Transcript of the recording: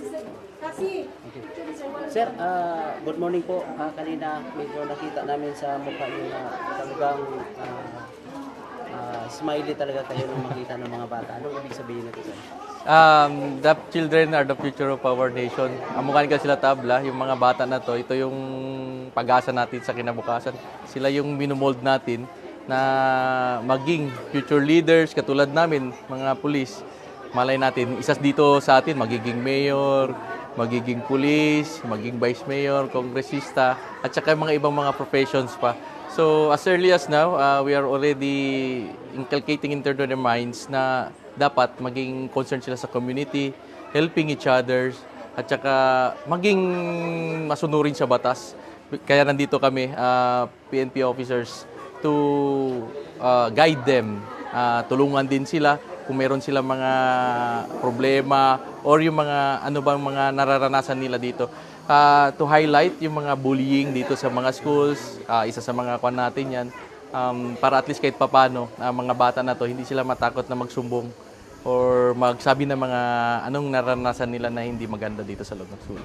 Okay. Sir, good morning po. Kanina medyo nakita namin sa mukha niyo na talagang smiley talaga kayo nung makita ng mga bata. Anong ibig sabihin nito, sir? The children are the future of our nation. Amukhan ka sila tabla, yung mga bata na to, ito yung pag-asa natin sa kinabukasan. Sila yung minumold natin na maging future leaders katulad namin, mga pulis. Malay natin, isas dito sa atin, magiging mayor, magiging pulis, maging vice mayor, kongresista, at saka mga ibang mga professions pa. So as early as now, we are already inculcating into their minds na dapat maging concerned sila sa community, helping each other, at saka maging masunurin sa batas. Kaya nandito kami, PNP officers, to guide them, tulungan din sila kung meron silang mga problema or yung mga ano bang mga nararanasan nila dito. To highlight yung mga bullying dito sa mga schools, isa sa mga kwan natin yan, para at least kahit papano, mga bata na to, hindi sila matakot na magsumbong or magsabi ng mga anong naranasan nila na hindi maganda dito sa loob ng school.